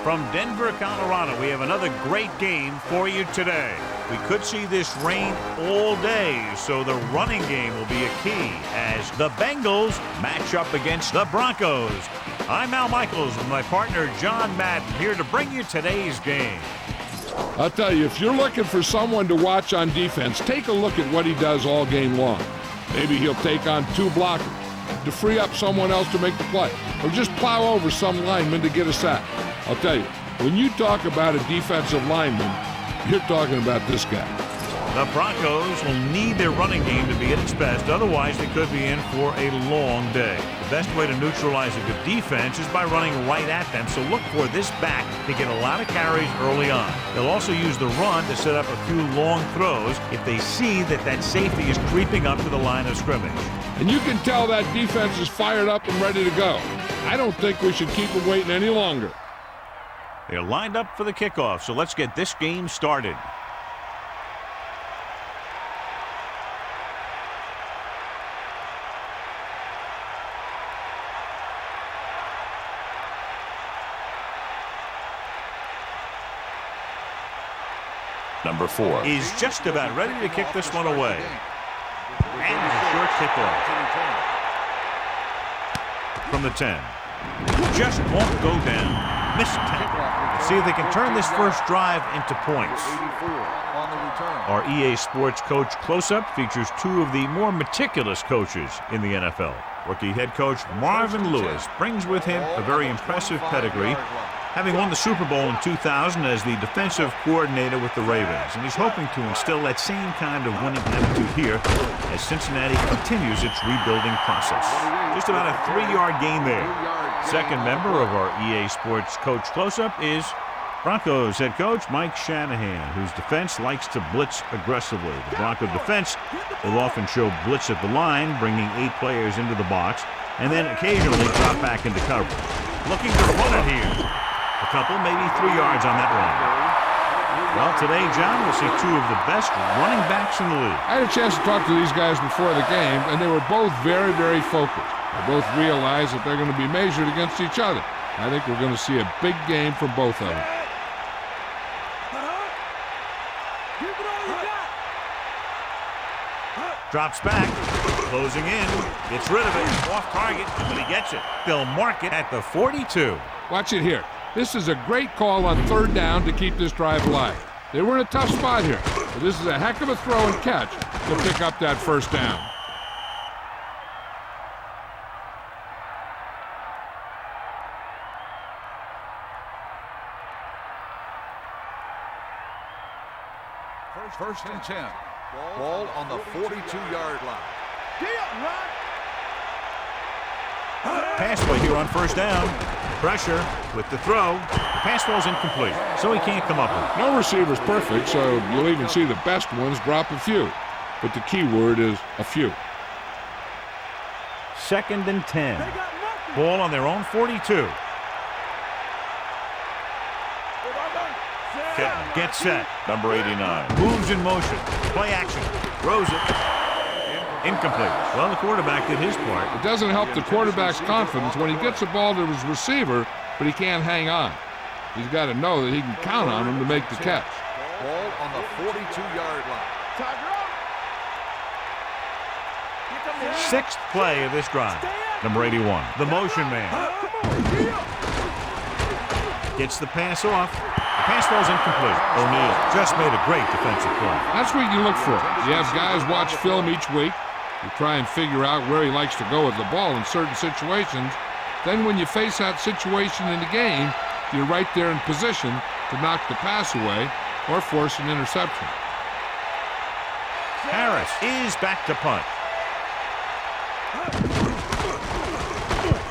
From Denver, Colorado, we have another great game for you today. We could see this rain all day, so the running game will be a key as the Bengals match up against the Broncos. I'm Al Michaels with my partner John Madden here to bring you today's game. I'll tell you, if you're looking for someone to watch on defense, take a look at what he does all game long. Maybe he'll take on two blockers to free up someone else to make the play, or just plow over some lineman to get a sack. I'll tell you, when you talk about a defensive lineman, you're talking about this guy. The Broncos will need their running game to be at its best, otherwise they could be in for a long day. The best way to neutralize a good defense is by running right at them, so look for this back to get a lot of carries early on. They'll also use the run to set up a few long throws if they see that safety is creeping up to the line of scrimmage. And you can tell that defense is fired up and ready to go. I don't think we should keep them waiting any longer. They're lined up for the kickoff, so let's get this game started. Number 4 is just about ready to kick this one away. And a short kickoff. From the 10. Just won't go down. Missed tackle. Let's see if they can turn this first drive into points. Our EA Sports Coach Close-Up features two of the more meticulous coaches in the NFL. Rookie head coach Marvin Lewis brings with him a very impressive pedigree, having won the Super Bowl in 2000 as the defensive coordinator with the Ravens. And he's hoping to instill that same kind of winning attitude here as Cincinnati continues its rebuilding process. Just about a 3-yard gain there. Second member of our EA Sports Coach Close-Up is Broncos head coach Mike Shanahan, whose defense likes to blitz aggressively. The Bronco defense will often show blitz at the line, bringing 8 players into the box, and then occasionally drop back into coverage. Looking to run it here. A couple, maybe 3 yards on that run. Well, today, John, we'll see two of the best running backs in the league. I had a chance to talk to these guys before the game, and they were both very, very focused. They both realize that they're going to be measured against each other. I think we're going to see a big game from both of them. Drops back, closing in, gets rid of it, off target, but he gets it. They'll mark it at the 42. Watch it here. This is a great call on third down to keep this drive alive. They were in a tough spot here, but this is a heck of a throw and catch to pick up that first down. First and 10. Ball on the 42-yard line. Pass play here on first down. Pressure with the throw. The pass ball's incomplete, so he can't come up with it. No receiver's perfect, so you'll even see the best ones drop a few. But the key word is a few. Second and 10. Ball on their own 42. Gets set. Number 89 moves in motion. Play action. Throws it. Incomplete. Well, the quarterback did his part. It doesn't help the quarterback's confidence when he gets the ball to his receiver, but he can't hang on. He's got to know that he can count on him to make the catch. Ball on the 42-yard line. Sixth play of this drive. Number 81. The motion man. Gets the pass off. The pass ball's incomplete. O'Neal just made a great defensive play. That's what you look for. You have guys watch film each week. You try and figure out where he likes to go with the ball in certain situations. Then when you face that situation in the game, you're right there in position to knock the pass away or force an interception. Harris is back to punt.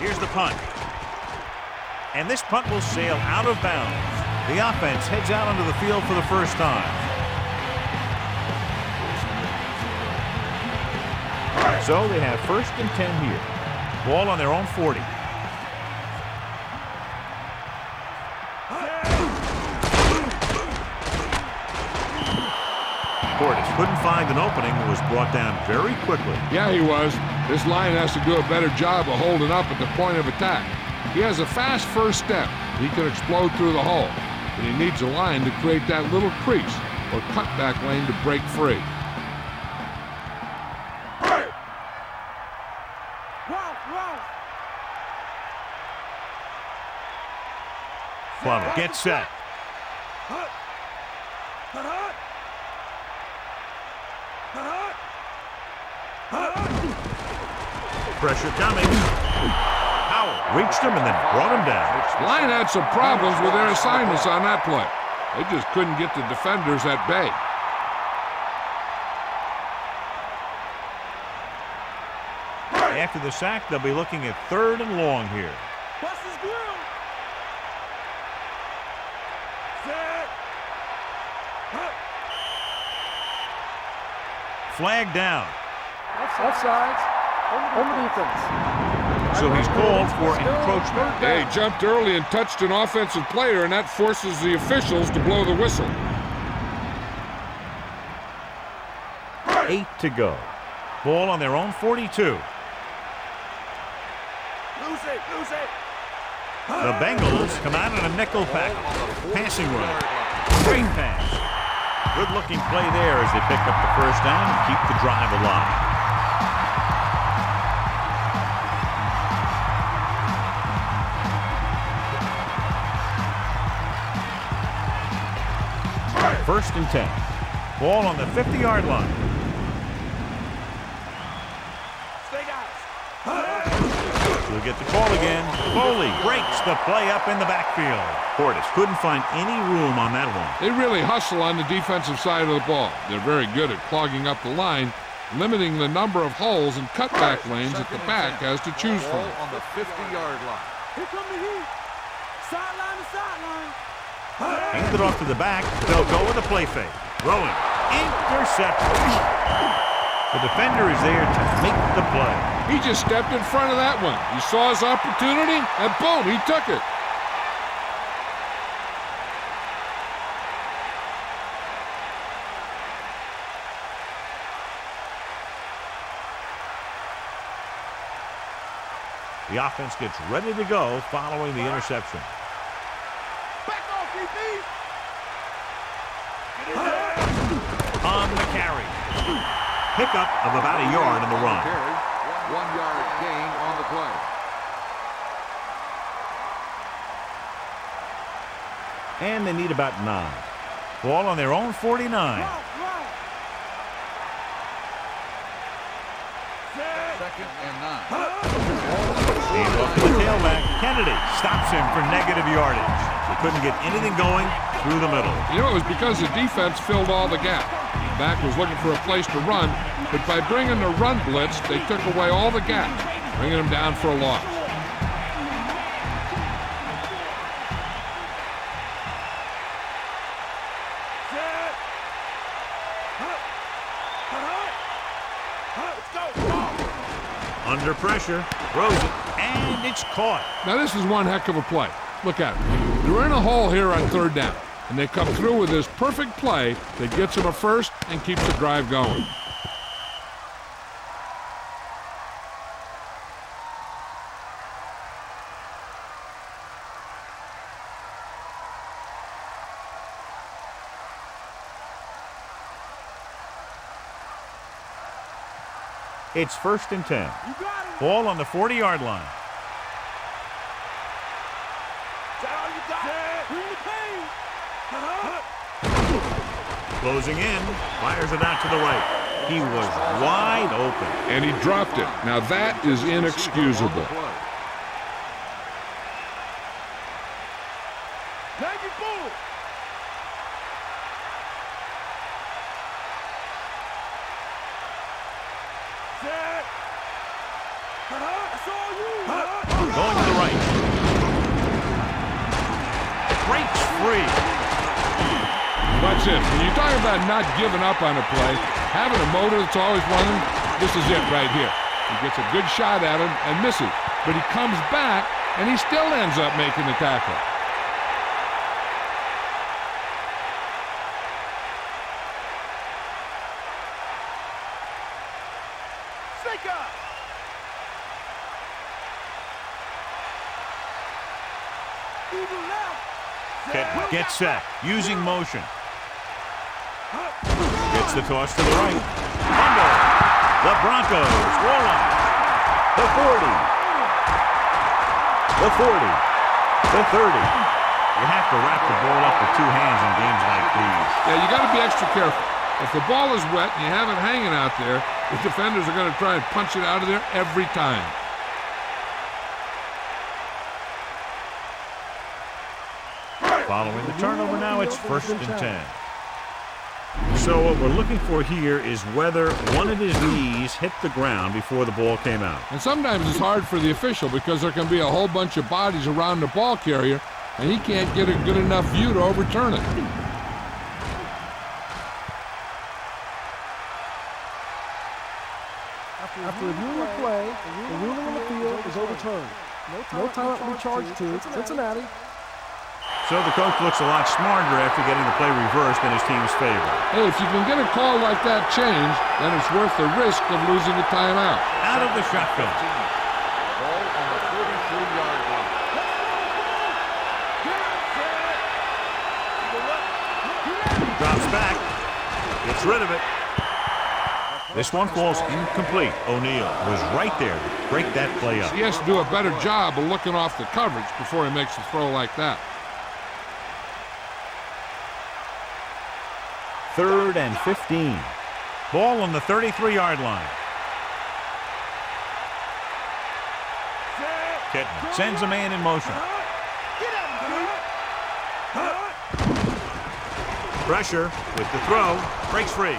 Here's the punt. And this punt will sail out of bounds. The offense heads out onto the field for the first time. So they have first and 10 here. Ball on their own 40. Portis couldn't find an opening and was brought down very quickly. Yeah, he was. This line has to do a better job of holding up at the point of attack. He has a fast first step, He can explode through the hole, but he needs a line to create that little crease or cutback lane to break free. Plummer gets set. Pressure coming. Howell reached him and then brought him down. Line had some problems with their assignments on that play. They just couldn't get the defenders at bay. After the sack, they'll be looking at 3rd and long here. Flag down. Offsides. Home defense. So he's called for encroachment. They jumped early and touched an offensive player, and that forces the officials to blow the whistle. 8 to go. Ball on their own 42. The Bengals come out in a nickel package. Passing run. Great pass. Good-looking play there as they pick up the first down and keep the drive alive. First and 10. Ball on the 50-yard line. We'll get the call again. Foley breaks the play up in the backfield. Portis couldn't find any room on that one. They really hustle on the defensive side of the ball. They're very good at clogging up the line, limiting the number of holes and cutback lanes that the back has to choose from. On the 50-yard line. Here come the heat. Sideline to sideline. Hand it off to the back. They'll go with a play fake. Throwing. Intercepted. The defender is there to make the play. He just stepped in front of that one. He saw his opportunity, and boom, he took it. The offense gets ready to go following the interception. Back off, DB. On the carry. Pickup of about a yard on the run. 1-yard gain on the play. And they need about 9. Ball on their own 49. Second and 9. Hand off to the tailback. Kennedy stops him for negative yardage. They couldn't get anything going through the middle. You know, it was because the defense filled all the gap. The back was looking for a place to run, but by bringing the run blitz, they took away all the gap, bringing them down for a loss. Under pressure, throws it, and it's caught. Now this is one heck of a play. Look at it. They're in a hole here on 3rd down, and they come through with this perfect play that gets them a first and keeps the drive going. It's 1st and 10. Ball on the 40-yard line. Closing in, fires it out to the right. He was wide open. And he dropped it. Now that is inexcusable. Going to the right. Breaks free. That's it. When you talk about not giving up on a play, having a motor that's always running, this is it right here. He gets a good shot at him and misses, but he comes back and he still ends up making the tackle. Eagle left. Pittman gets set, using motion. Gets the toss to the right. Fumble. The Broncos roll on. The 40. The 40. The 30. You have to wrap the ball up with two hands in games like these. Yeah, you got to be extra careful. If the ball is wet and you have it hanging out there, the defenders are going to try and punch it out of there every time. Following the turnover now, it's 1st and 10. So what we're looking for here is whether one of his knees hit the ground before the ball came out. And sometimes it's hard for the official because there can be a whole bunch of bodies around the ball carrier, and he can't get a good enough view to overturn it. After reviewing the play, the ruling on the field is overturned. No timeout will be charged to Cincinnati. So the coach looks a lot smarter after getting the play reversed in his team's favor. Hey, if you can get a call like that changed, then it's worth the risk of losing a timeout. Out of the shotgun. Ball on the 33-yard line. Drops back. Gets rid of it. This one falls incomplete. O'Neal was right there to break that play up. He has to do a better job of looking off the coverage before he makes a throw like that. 3rd and 15. Ball on the 33-yard line. Pittman sends a man in motion. Pressure with the throw. Breaks free.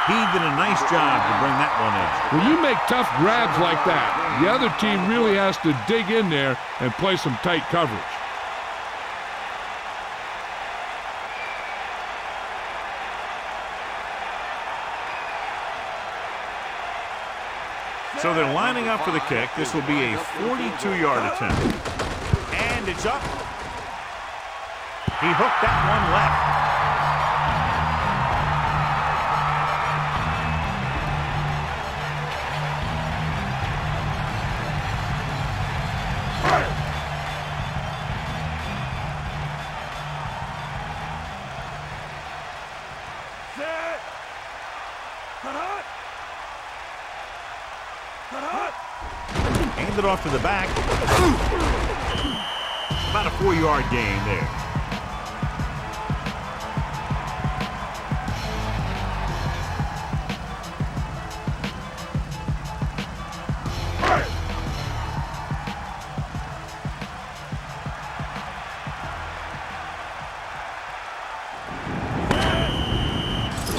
He did a nice job to bring that one in. When you make tough grabs like that, the other team really has to dig in there and play some tight coverage. So they're lining up for the kick. This will be a 42-yard attempt. And it's up. He hooked that one left. Hand it off to the back. About a 4-yard gain there.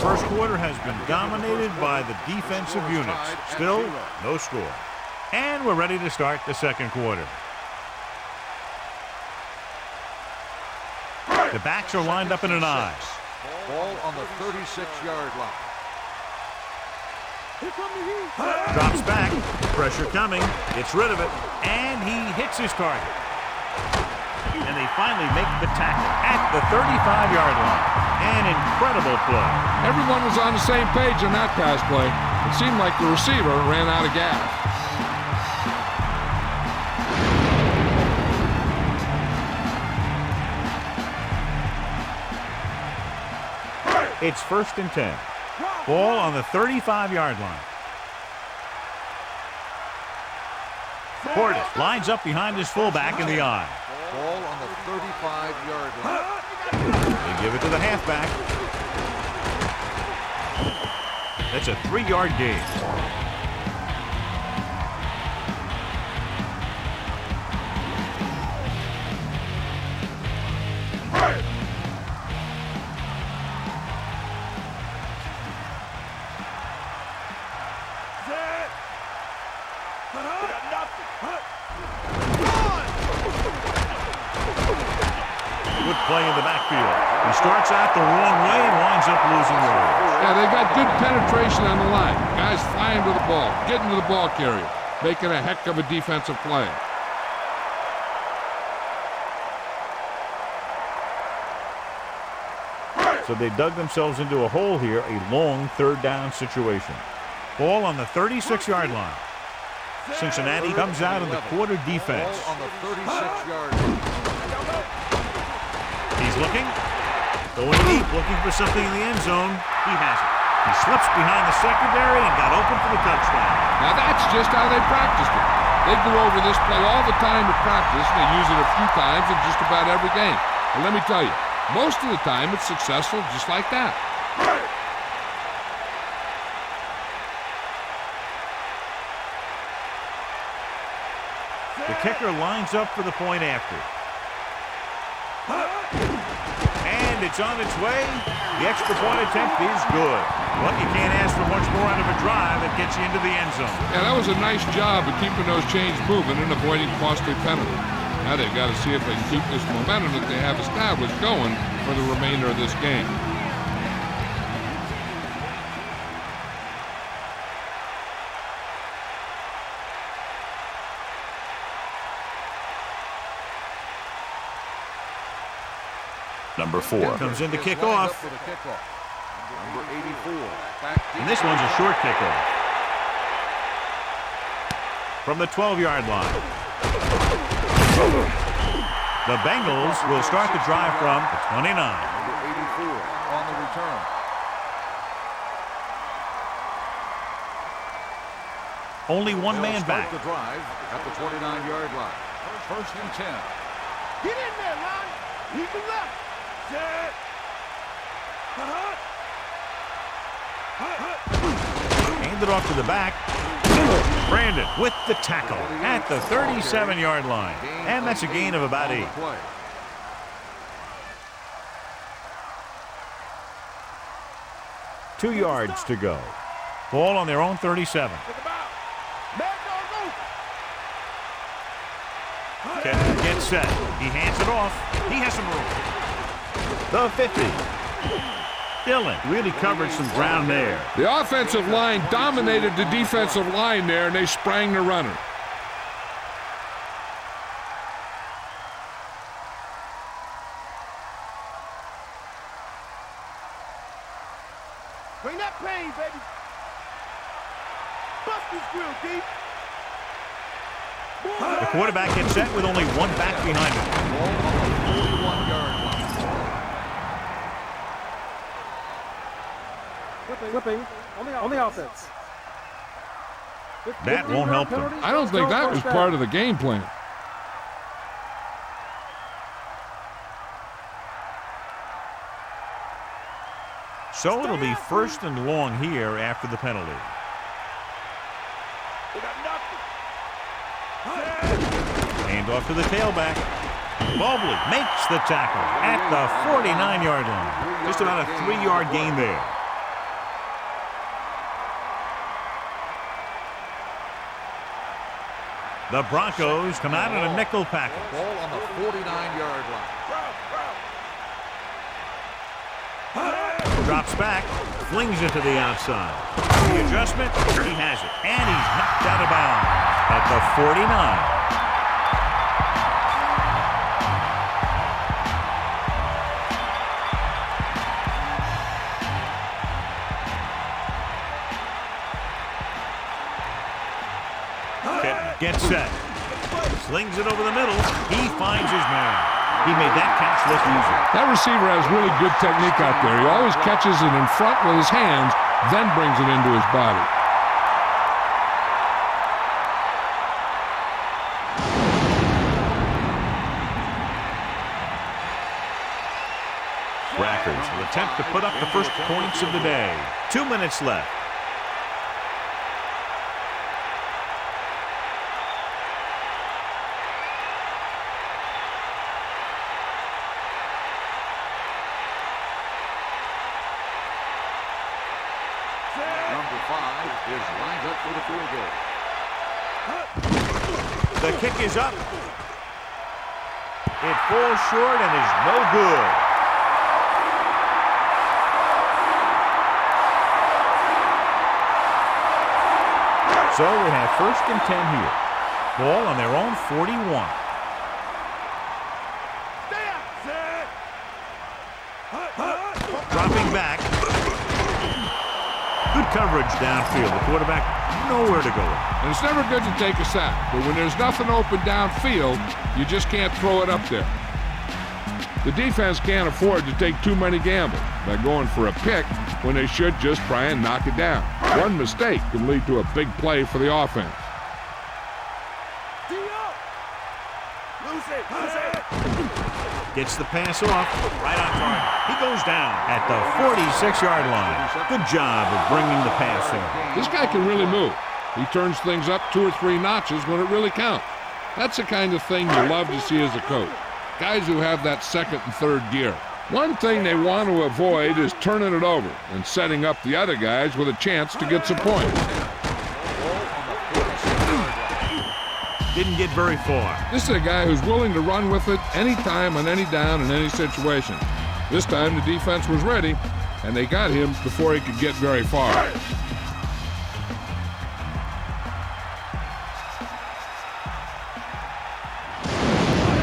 First quarter has been dominated by the defensive units. Still, no score. And we're ready to start the second quarter. The backs are lined up in an I. Ball on the 36-yard line. Drops back. Pressure coming. Gets rid of it. And he hits his target. And they finally make the tackle at the 35-yard line. An incredible play. Everyone was on the same page on that pass play. It seemed like the receiver ran out of gas. It's 1st and 10. Ball on the 35-yard line. Portis lines up behind his fullback in the I. Ball on the 35-yard line. They give it to the halfback. That's a 3-yard gain. Good play in the backfield. He starts out the wrong way and winds up losing yards. Yeah, they got good penetration on the line. Guys flying to the ball, getting to the ball carrier, making a heck of a defensive play. So they dug themselves into a hole here, a long 3rd down situation. Ball on the 36-yard line. Cincinnati comes out in the quarter defense. Ball on the 36-yard line. He's looking. Going deep, looking for something in the end zone. He has it. He slips behind the secondary and got open for the touchdown. Now that's just how they practiced it. They go over this play all the time at practice, and they use it a few times in just about every game. And let me tell you, most of the time it's successful just like that. The kicker lines up for the point after. And it's on its way. The extra point attempt is good. Well, you can't ask for much more out of a drive that gets you into the end zone. Yeah, that was a nice job of keeping those chains moving and avoiding costly penalties. Now they've got to see if they can keep this momentum that they have established going for the remainder of this game. Number 4. Comes in to kick off. Number 84. And this one's a short kickoff. From the 12-yard line. The Bengals will start the drive from the 29. Number 84 on the return. Only one man back. The drive at the 29-yard line. First and 10. Get in there, Ron. Lead the left. Set. Hand it off to the back. Brandon with the tackle at the 37-yard line. And that's a gain of about 8. 2 yards to go. Ball on their own 37. Kevin gets set. He hands it off. He has some room. The 50. Dillon really covered some ground there. The offensive line dominated the defensive line there, and they sprang the runner. Bring that pain, baby. Bust this grill, deep. The quarterback gets set with only one back behind him. Ball on the 41-yard line. Flipping on the offense. That won't help them. I don't think that was part of the game plan. So it'll be first and long here after the penalty. Hand off to the tailback. Mobley makes the tackle at the 49-yard line. Just about a 3-yard gain there. The Broncos come out in a nickel package. Ball on the 49-yard line. Drops back, flings it to the outside. The adjustment, he has it. And he's knocked out of bounds at the 49. Gets set. Slings it over the middle. He finds his man. He made that catch look easy. That receiver has really good technique out there. He always catches it in front with his hands, then brings it into his body. Rackers will attempt to put up the first points of the day. 2 minutes left. Number 5 is lined up for the field goal. The kick is up. It falls short and is no good. So we have first and 10 here. Ball on their own 41. Dropping back. Good coverage. coverage downfield. The quarterback nowhere to go. And it's never good to take a sack, but when there's nothing open downfield, you just can't throw it up there. The defense can't afford to take too many gambles by going for a pick when they should just try and knock it down. One mistake can lead to a big play for the offense. Gets the pass off, right on target. He goes down at the 46-yard line. Good job of bringing the pass in. This guy can really move. He turns things up 2 or 3 notches when it really counts. That's the kind of thing you love to see as a coach. Guys who have that second and third gear. One thing they want to avoid is turning it over and setting up the other guys with a chance to get some points. Didn't get very far. This is a guy who's willing to run with it anytime, on any down, in any situation. This time the defense was ready, and they got him before he could get very far.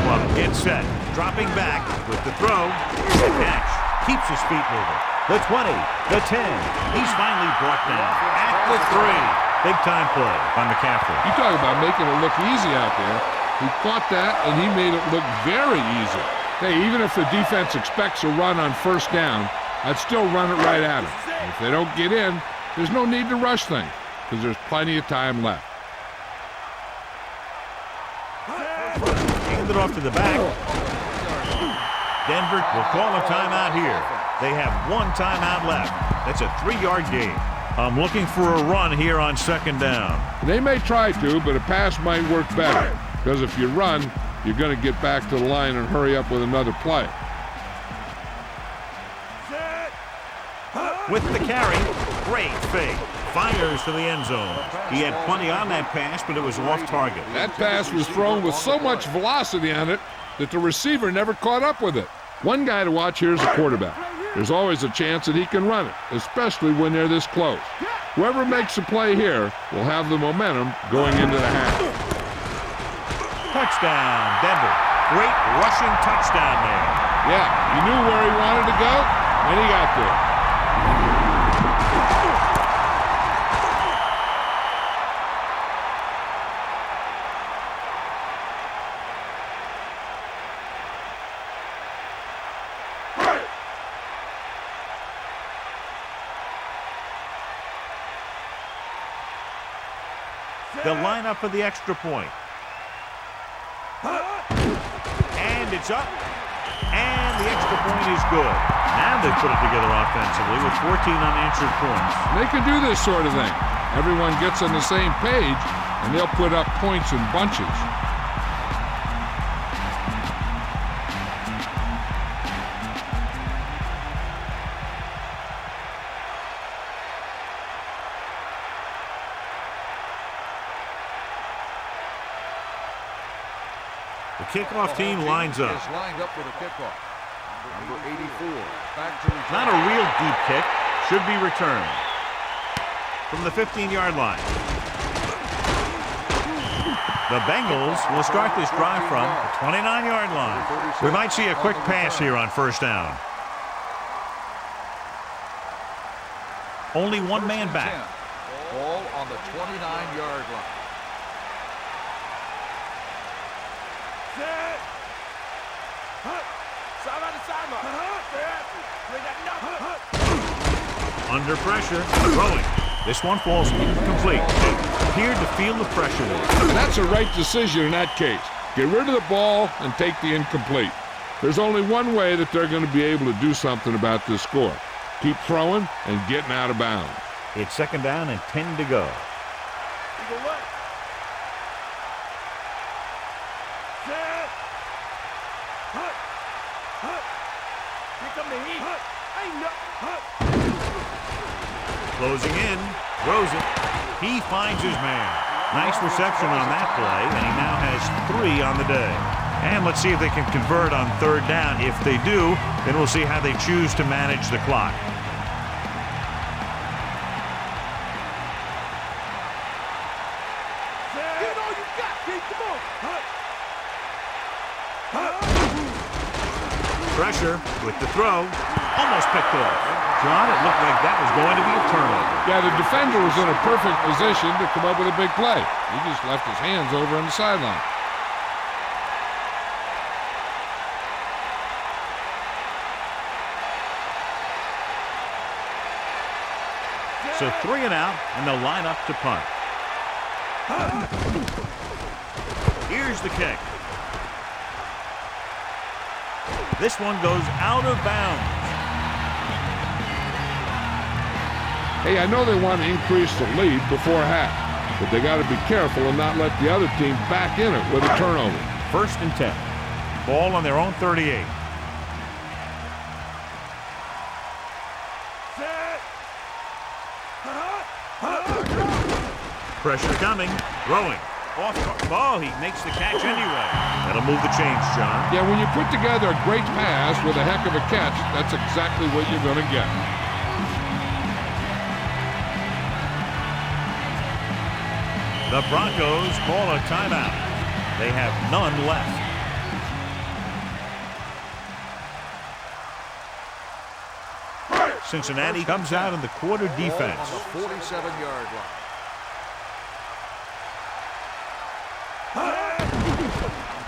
Well, get set. Dropping back with the throw. The catch. Keeps his feet moving. The 20. The 10. He's finally brought down at the 3. Big time play by McCaffrey. You talk about making it look easy out there. He caught that, and he made it look very easy. Hey, even if the defense expects a run on first down, I'd still run it right at him. And if they don't get in, there's no need to rush things because there's plenty of time left. Hand it off to the back. Denver will call a timeout here. They have 1 timeout left. That's a 3-yard gain. I'm looking for a run here on second down. They may try to, but a pass might work better because if you run, you're going to get back to the line and hurry up with another play. With the carry, great fake. Fires to the end zone. He had plenty on that pass, but it was off target. That pass was thrown with so much velocity on it that the receiver never caught up with it. One guy to watch here is the quarterback. There's always a chance that he can run it, especially when they're this close. Whoever makes a play here will have the momentum going into the half. Touchdown, Denver. Great rushing touchdown there. Yeah, he knew where he wanted to go, and he got there. They'll line up for the extra point. And it's up. And the extra point is good. Now they've put it together offensively with 14 unanswered points. They can do this sort of thing. Everyone gets on the same page, and they'll put up points in bunches. The kickoff team lines up. Is lined up with a kickoff. Number 84. Back to return. Not a real deep kick. Should be returned. From the 15-yard line. The Bengals will start this drive from the 29-yard line. We might see a quick pass here on first down. Only one man back. Ball on the 29-yard line. Under pressure, throwing. This one falls incomplete. Appeared to feel the pressure there. That's a right decision in that case. Get rid of the ball and take the incomplete. There's only one way that they're going to be able to do something about this score. Keep throwing and getting out of bounds. It's second down and 10 to go. Closing in, throws it. He finds his man. Nice reception on that play, and he now has 3 on the day. And let's see if they can convert on third down. If they do, then we'll see how they choose to manage the clock. Pressure with the throw. Almost picked off. John, it looked like that was going to be a turnover. Yeah, the defender was in a perfect position to come up with a big play. He just left his hands over on the sideline. So 3 and out, and they'll line up to punt. Here's the kick. This one goes out of bounds. Hey, I know they want to increase the lead before half, but they got to be careful and not let the other team back in it with a turnover. 1st and 10. Ball on their own 38. Pressure coming. Throwing. Oh, he makes the catch anyway. That'll move the chains, John. Yeah, when you put together a great pass with a heck of a catch, that's exactly what you're going to get. The Broncos call a timeout. They have none left. Cincinnati comes out in the quarter defense. On the 47-yard line.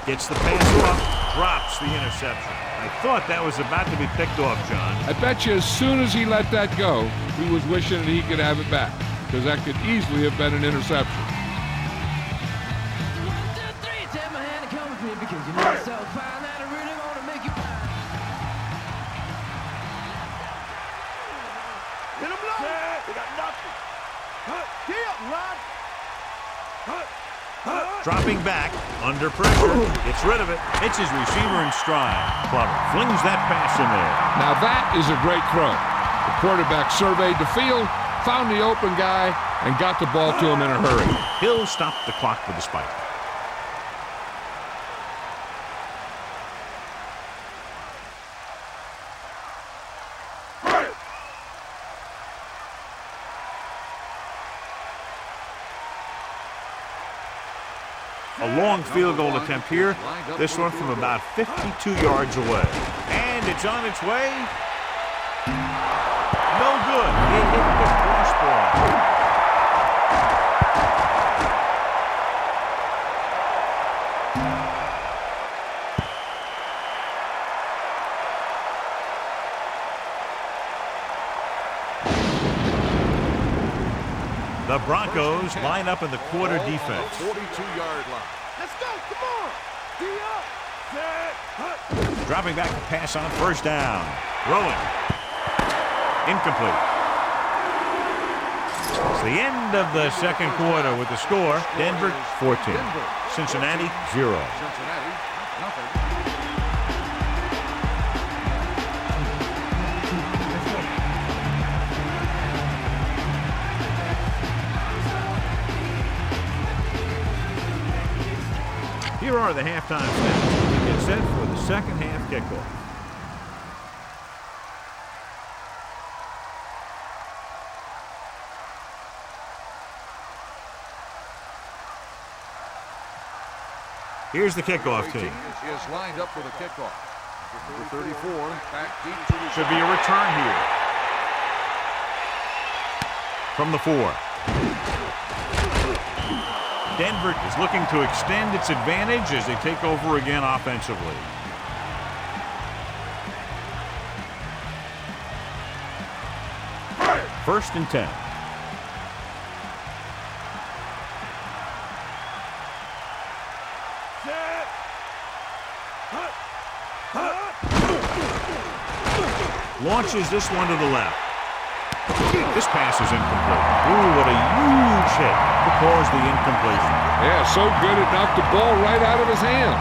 Gets the pass off, drops the interception. I thought that was about to be picked off, John. I bet you as soon as he let that go, he was wishing that he could have it back, because that could easily have been an interception. 1, 2, 3, take my hand and come with me because you know so fine that I really want to make you mine. Get him low. They got nothing. Get up, lad. Dropping back, under pressure, gets rid of it. It's his receiver in stride. Clever. Flings that pass in there. Now that is a great throw. The quarterback surveyed the field, found the open guy, and got the ball to him in a hurry. He'll stop the clock with a spike. A long field goal attempt here. This one from about 52 yards away. And it's on its way. No good. It hit the crossbar. The Broncos line up in the quarter defense. 42-yard line. Let's go, come on. Get up. Set. Dropping back to pass on 1st down. Throwing. Incomplete. It's the end of the 2nd quarter with the score. Denver 14. Cincinnati 0. Cincinnati, nothing. Here are the halftime stats. We get set for the 2nd half kickoff. Here's the kickoff team. Is lined up for the kickoff. Number 34, back deep to the Should be a return here. From the 4. Denver is looking to extend its advantage as they take over again offensively. First and 10. Launches this one to the left. This pass is incomplete. Ooh, what a huge hit to cause the incompletion. Yeah, so good it knocked the ball right out of his hands.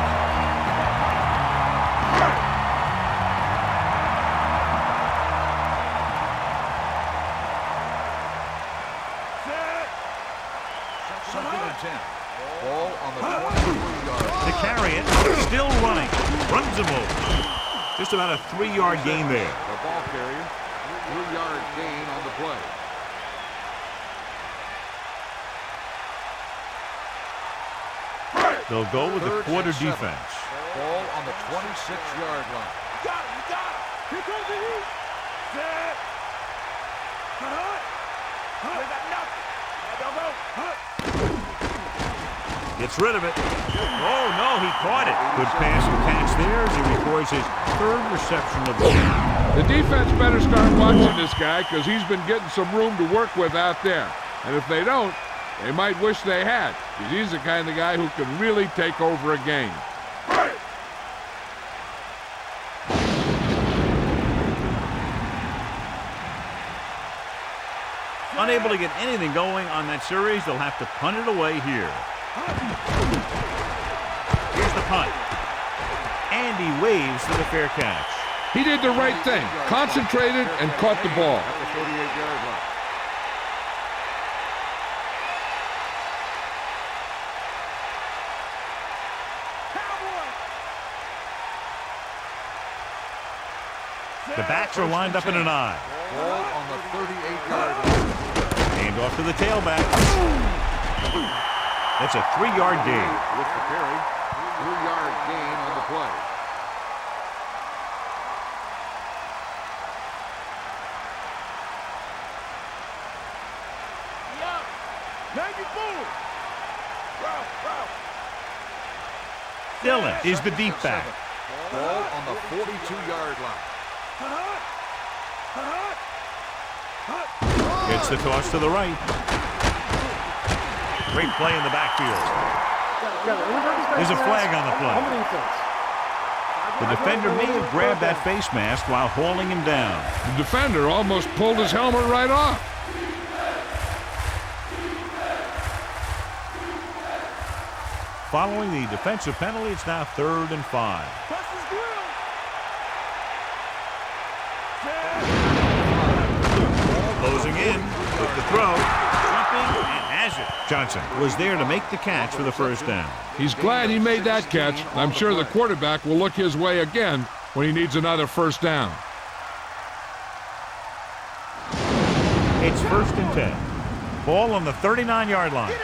Second and 10. Ball on the 23-yard line. To carry it, still running. Runs him over. Just about a 3-yard gain there. The ball carrier, 3-yard gain on the play. They'll go with the 3rd quarter and 7. defense. Ball on the 26-yard line. You got it, you got it. Here comes the heat. Set. Gets rid of it. Oh, no, he caught it. Good pass and catch there as he records his third reception of the game. The defense better start watching this guy because he's been getting some room to work with out there. And if they don't, they might wish they had, because he's the kind of guy who can really take over a game. Unable to get anything going on that series, they'll have to punt it away here. Here's the punt. And he waves for the fair catch. He did the right thing, concentrated and caught the ball. At the 48-yard line. The backs are lined up in an I. Ball on the 38-yard line. Hand off to the tailback. That's a 3-yard gain. With the carry, 3-yard gain on the play. Dillon is the deep back. Ball on the 42-yard line. Gets the toss to the right. Great play in the backfield. There's a flag on the play. The defender may have grabbed that face mask while hauling him down. The defender almost pulled his helmet right off. Following the defensive penalty, it's now 3rd and 5. Closing in with the throw, jumping, and has it. Johnson was there to make the catch for the first down. He's glad he made that catch. I'm sure the quarterback will look his way again when he needs another first down. It's 1st and 10. Ball on the 39-yard line.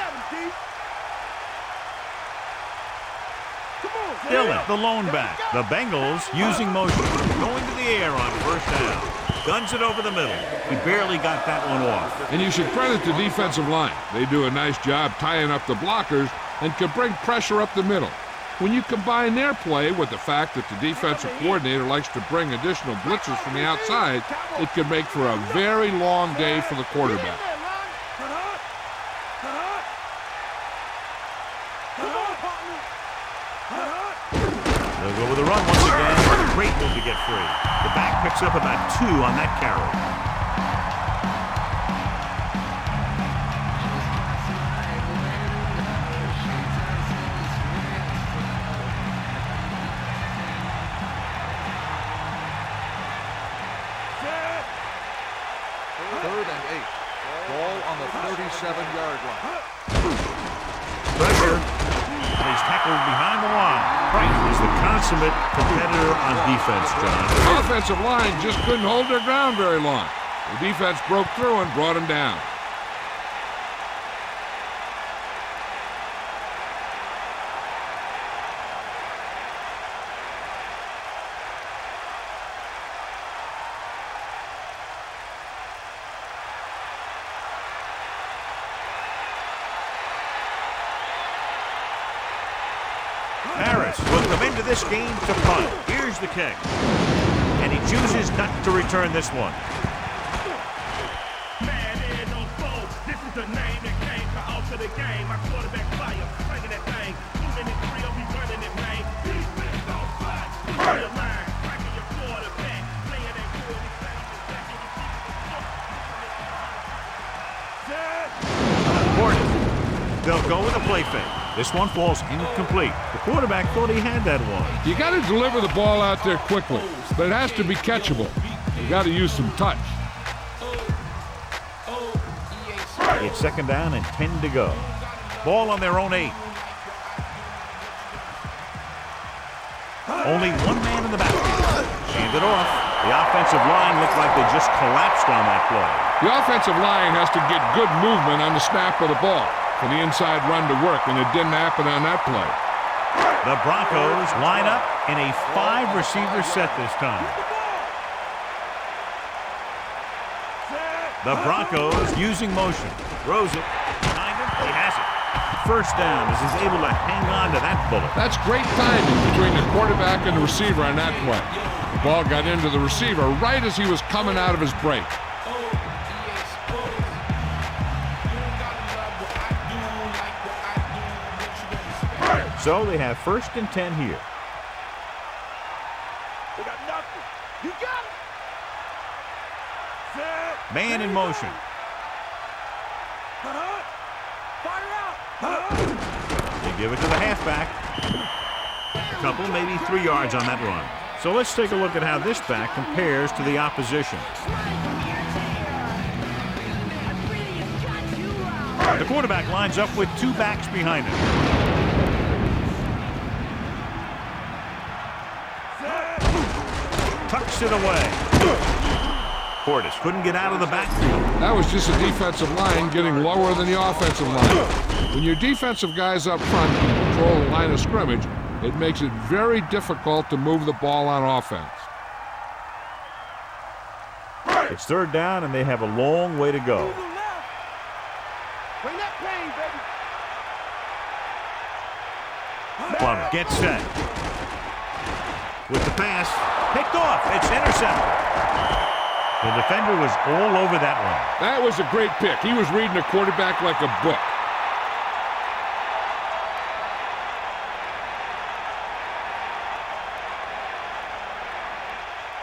Dillon, the lone back. The Bengals using motion. Going to the air on first down. Guns it over the middle. He barely got that one off. And you should credit the defensive line. They do a nice job tying up the blockers and can bring pressure up the middle. When you combine their play with the fact that the defensive coordinator likes to bring additional blitzers from the outside, it can make for a very long day for the quarterback. They'll go with a run once again. Great move to get free. The back picks up about 2 on that carry. Third and 8. Ball on the 37-yard line. Pressure. And he's tackled behind the line. Price is the consummate competitor on defense, John. The offensive line just couldn't hold their ground very long. The defense broke through and brought him down. Harris will come into this game to punt. Here's the kick. And he chooses not to return this one. Man, no foe. This is the name that came to alter the game. My quarterback fire, bringing that thing. 2 minutes, 3, I'll be running it, man. Defense on fire. On your line, cracking your quarterback. Playing that good, They'll go with a play fake. This one falls incomplete. The quarterback thought he had that one. You got to deliver the ball out there quickly, but it has to be catchable. You got to use some touch. It's 2nd down and 10 to go. Ball on their own 8. Only one man in the backfield. Hand it off. The offensive line looked like they just collapsed on that play. The offensive line has to get good movement on the snap of the ball for the inside run to work, and it didn't happen on that play. The Broncos line up in a 5-receiver set this time. The Broncos using motion. Throws it. Behind him. He has it. First down as he's able to hang on to that bullet. That's great timing between the quarterback and the receiver on that play. The ball got into the receiver right as he was coming out of his break. So they have 1st and 10 here. We got nothing. You got it. Set. Man in motion. Fire out. They give it to the halfback. A couple, maybe 3 yards on that run. So let's take a look at how this back compares to the opposition. The quarterback lines up with 2 backs behind him. Tucks it away. Portis couldn't get out of the backfield. That was just a defensive line getting lower than the offensive line. When your defensive guys up front can control the line of scrimmage, it makes it very difficult to move the ball on offense. It's 3rd down, and they have a long way to go. Bring that pain, baby. Plummer gets set. With the pass, picked off. It's intercepted. The defender was all over that one. That was a great pick. He was reading the quarterback like a book.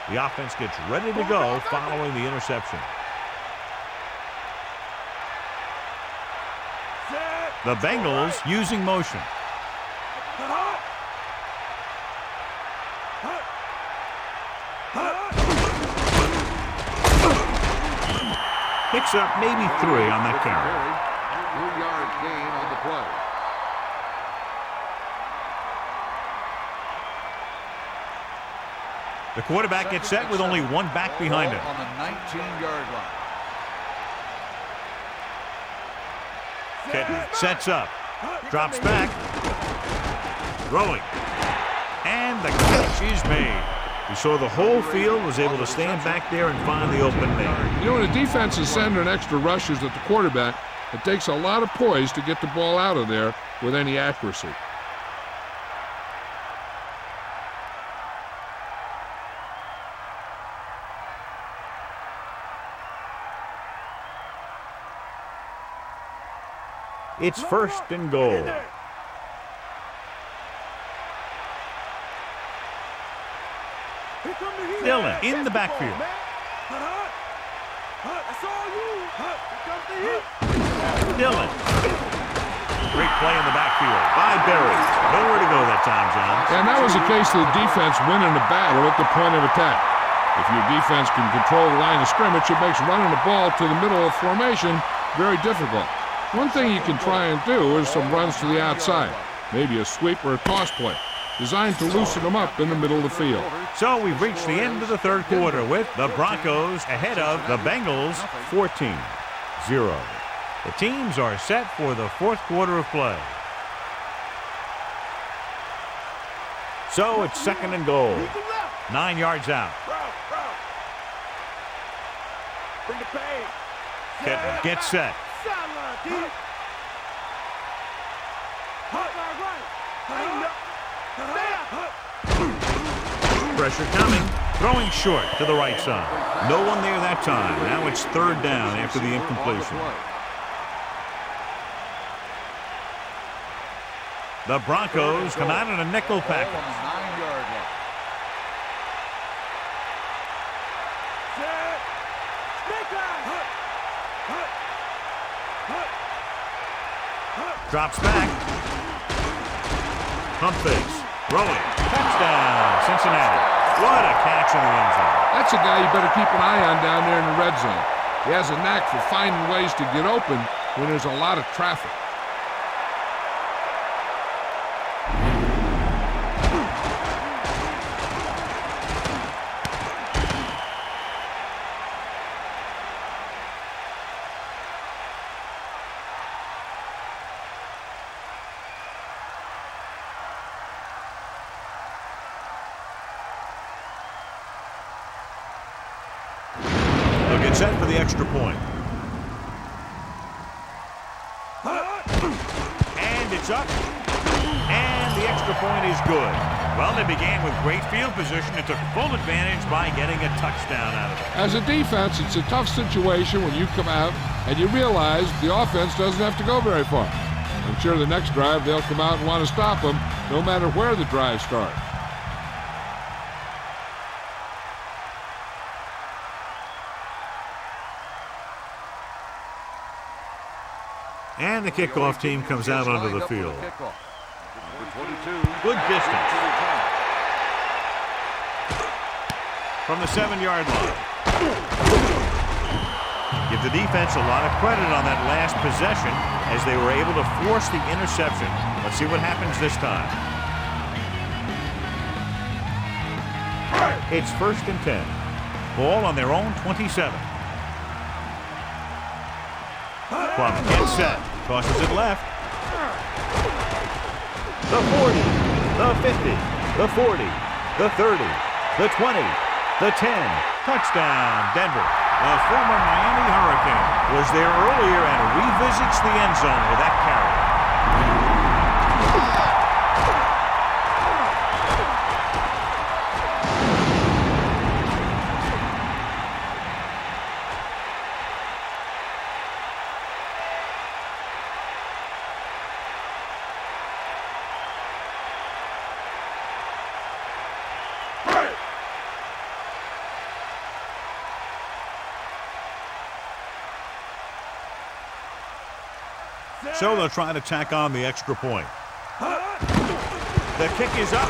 The offense gets ready to go following the interception. The Bengals using motion. Picks up maybe 3 on that carry. 2-yard gain on the play. The quarterback gets set with only 1 back behind him. On the 19-yard line. Kitten sets up. Drops back. Throwing. And the catch is made. We saw the whole field was able to stand back there and find the open man. You know, when the defense is sending extra rushes at the quarterback, it takes a lot of poise to get the ball out of there with any accuracy. It's 1st and goal. Dillon in the backfield. Dillon. Great play in the backfield by Berry. Nowhere to go that time, John. And that was a case of the defense winning the battle at the point of attack. If your defense can control the line of scrimmage, it makes running the ball to the middle of formation very difficult. One thing you can try and do is some runs to the outside, maybe a sweep or a toss play, designed to loosen them up in the middle of the field. So we've reached the end of the 3rd quarter with the Broncos ahead of the Bengals 14-0. The teams are set for the 4th quarter of play. So it's 2nd and goal. 9 yards out. Bring the pain. Kitten gets set. Pressure coming. Throwing short to the right side. No one there that time. Now it's 3rd down after the incompletion. The Broncos come out in a nickel package. On the 9-yard line. Drops back. Pump fakes. Throwing. Touchdown, Cincinnati. What a catch in the end zone. That's a guy you better keep an eye on down there in the red zone. He has a knack for finding ways to get open when there's a lot of traffic. Set for the extra point. And it's up. And the extra point is good. Well, they began with great field position and took full advantage by getting a touchdown out of it. As a defense, it's a tough situation when you come out and you realize the offense doesn't have to go very far. I'm sure the next drive they'll come out and want to stop them no matter where the drive starts. And the kickoff team comes out onto the field. Good distance. From the 7-yard line. Give the defense a lot of credit on that last possession as they were able to force the interception. Let's see what happens this time. It's 1st and 10. Ball on their own 27. Plum gets set. Tosses it left. The 40, the 50, the 40, the 30, the 20, the 10. Touchdown, Denver. The former Miami Hurricane was there earlier and revisits the end zone with that carry. So they'll try to tack on the extra point. The kick is up,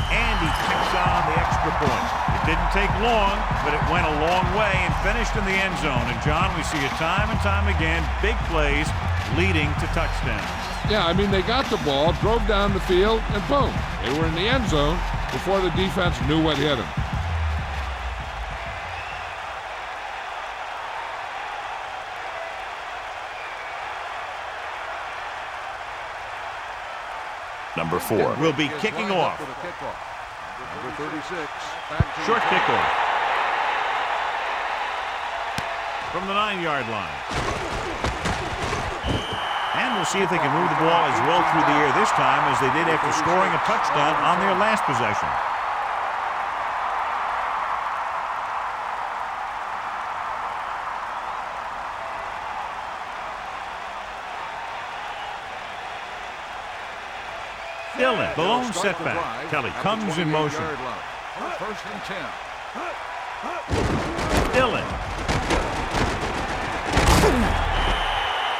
and he kicks on the extra point. It didn't take long, but it went a long way and finished in the end zone. And, John, we see it time and time again, big plays leading to touchdowns. Yeah, I mean, they got the ball, drove down the field, and boom, they were in the end zone before the defense knew what hit them. Number 4. Will be kicking off. Number 36. Short kickoff. From the 9-yard line. And we'll see if they can move the ball as well through the air this time as they did after scoring a touchdown on their last possession. Dillon, the lone setback. Kelly comes in motion. 1st and 10. Dillon.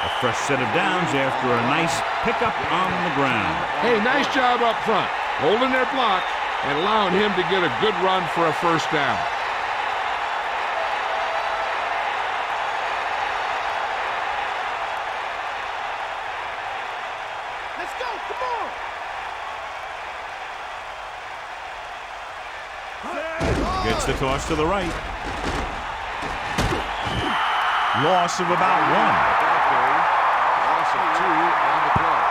A fresh set of downs after a nice pickup on the ground. Hey, nice job up front, holding their block and allowing him to get a good run for a first down. Let's go, come on! Gets the toss to the right. Loss of about 1. Loss of 2 on the play.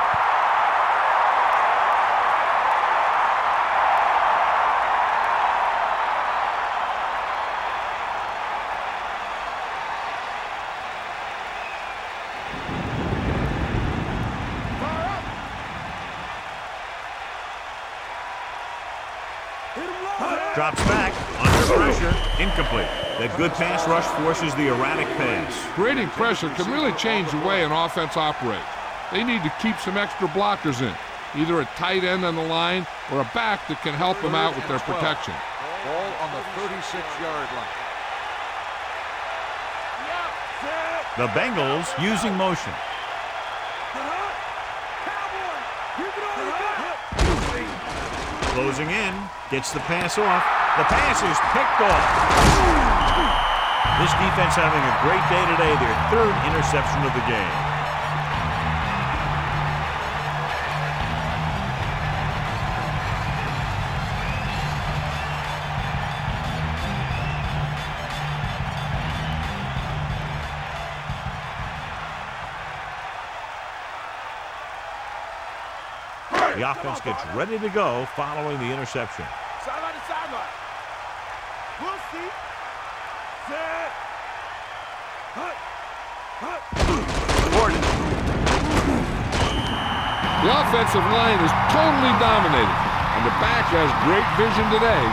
Drops back, under pressure, incomplete. That good pass rush forces the erratic pass. Creating pressure can really change the way an offense operates. They need to keep some extra blockers in, either a tight end on the line or a back that can help them out with their protection. Ball on the 36-yard line. The Bengals using motion. Closing in, gets the pass off. The pass is picked off. This defense having a great day today, their 3rd interception of the game. The offense gets ready to go following the interception. Sideline to sideline. We'll see. Set. The offensive line is totally dominated, and the back has great vision today.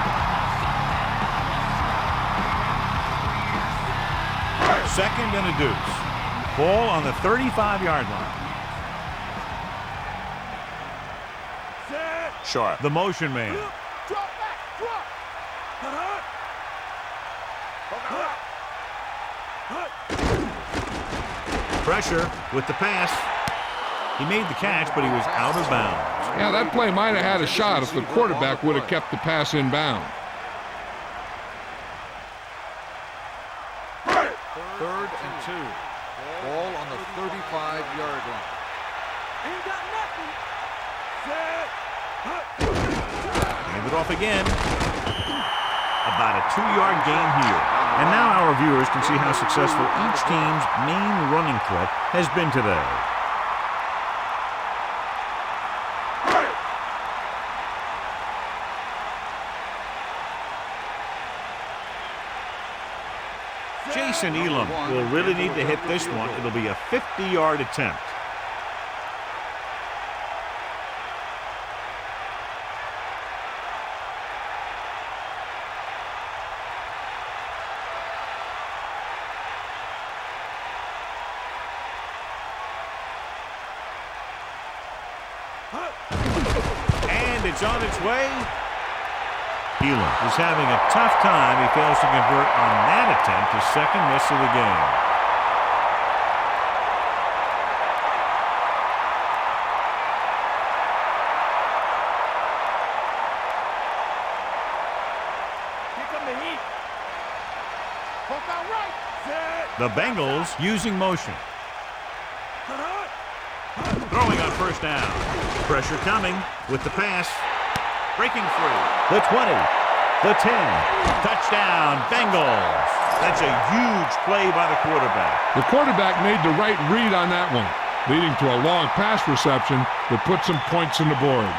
Second and a deuce. Ball on the 35-yard line. Sharp. The motion man. Drop back, drop. Pressure with the pass. He made the catch, but he was out of bounds. Yeah, that play might have had a shot if the quarterback would have kept the pass in bounds. Third and 2. Ball on the 35-yard line. Ain't got nothing. Set. Hand it off again. About a 2-yard gain here. And now our viewers can see how successful each team's main running threat has been today. Jason Elam will really need to hit this one. It'll be a 50-yard attempt. And it's on its way. Elam is having a tough time. He fails to convert on that attempt, his second miss of the game. Here come the heat. Poke out right. Set. The Bengals using motion. Throwing on first down. Pressure coming with the pass. Breaking free. The 20. The 10. Touchdown, Bengals. That's a huge play by the quarterback. The quarterback made the right read on that one, leading to a long pass reception that put some points on the board.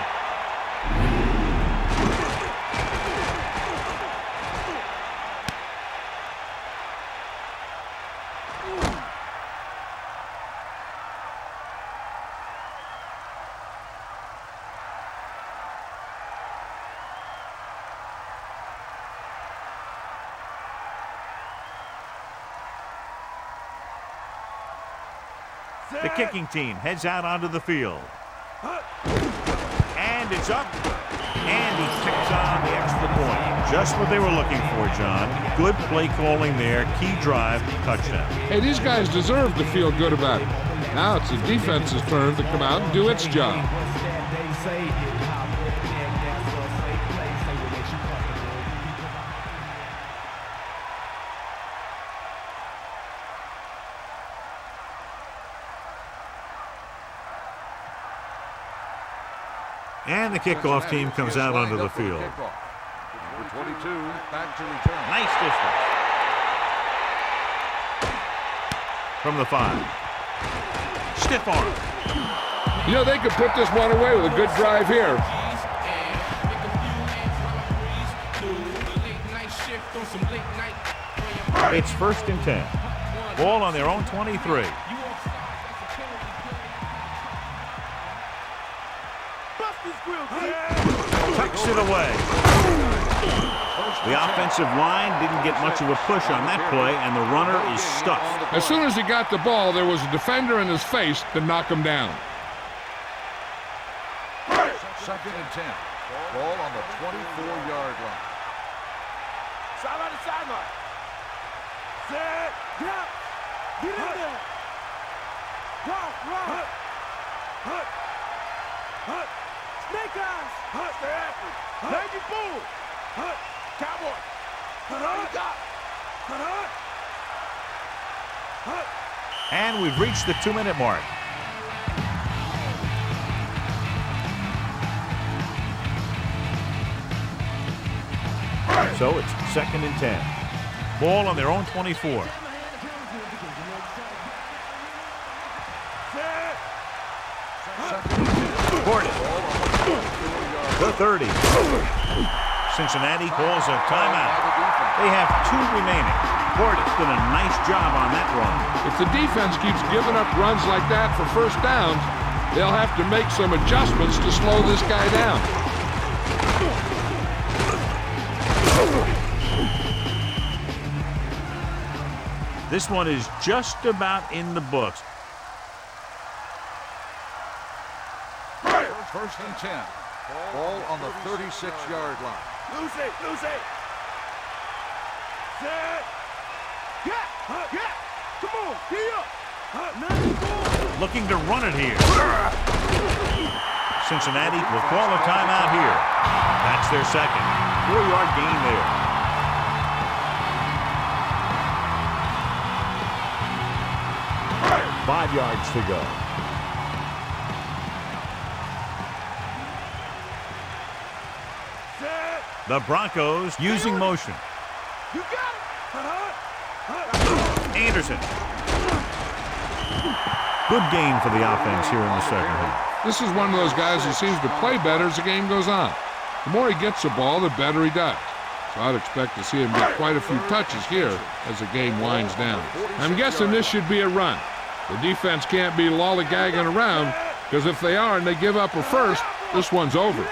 The kicking team heads out onto the field. And it's up. And he kicks on the extra point. Just what they were looking for, John. Good play calling there. Key drive, touchdown. Hey, these guys deserve to feel good about it. Now it's the defense's turn to come out and do its job. And the kickoff team comes out onto the field. Number 22, back to return. Nice distance. From the 5. Stiff arm. You know, they could put this one away with a good drive here. It's first and 10. Ball on their own 23. Tucks it away. The offensive line didn't get much of a push on that play, and the runner is stuck. As soon as he got the ball, there was a defender in his face to knock him down. Second and 10. Ball on the 24-yard line. Sideline to sideline. Set. Get up. Get in there. Run. Snake eyes. Stay after. Navy bull. Cowboy. What you got? And we've reached the 2-minute mark. So it's second and 10. Ball on their own 24. Gordon. The 30. Cincinnati calls a timeout. They have 2 remaining. Gordon's done a nice job on that run. If the defense keeps giving up runs like that for first downs, they'll have to make some adjustments to slow this guy down. This one is just about in the books. First and 10. Ball on the 36-yard line. Lose it, lose it. Set. Yeah, yeah. Come on, get up. Looking to run it here. Cincinnati will call a timeout here. That's their second. 4-yard gain there. Five yards to go. The Broncos using motion. You got it. Anderson. Good gain for the offense here in the second half. This is one of those guys who seems to play better as the game goes on. The more he gets the ball, the better he does. So I'd expect to see him get quite a few touches here as the game winds down. I'm guessing this should be a run. The defense can't be lollygagging around, because if they are and they give up a first, this one's over.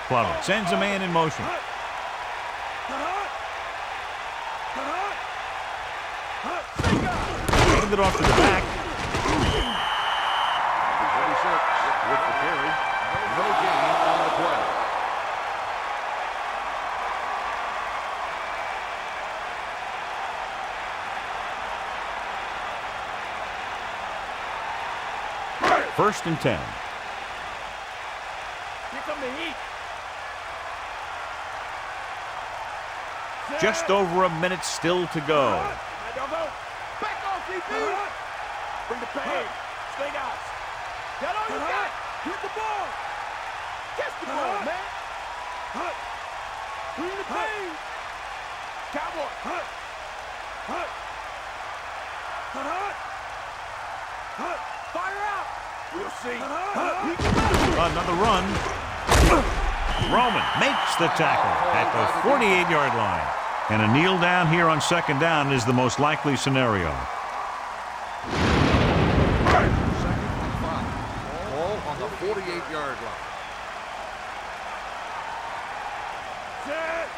Clough sends a man in motion. Hand it off to the back. 26 with the carry. No gain on the play. First and 10. Here come the heat. Just over a minute still to go. Back off, DB. Bring the pain. Swing out. That all you got. Hit the ball. Catch the ball, man. Bring the pain. Cowboy. Fire out. We'll see. Another run. Roman makes the tackle at the 48-yard line. And a kneel down here on second down is the most likely scenario. Second and 5. Ball on the 48-yard line. Set.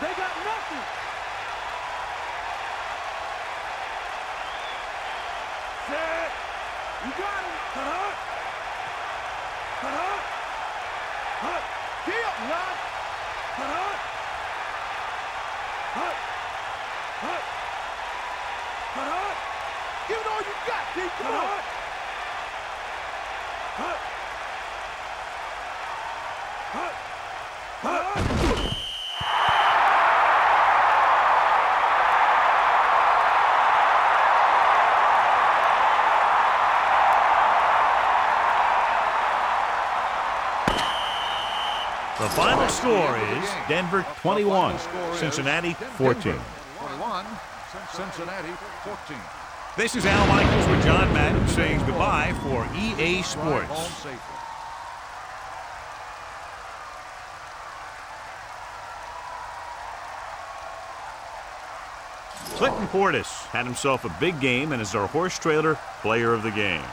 They got nothing. Set. You got him. Get up, Rod. Give it all you got, D. Come on. The final score is Denver 21, Cincinnati 14. 21, Cincinnati 14. This is Al Michaels with John Madden saying goodbye for EA Sports. Home safely. Clinton Portis had himself a big game and is our horse trailer player of the game.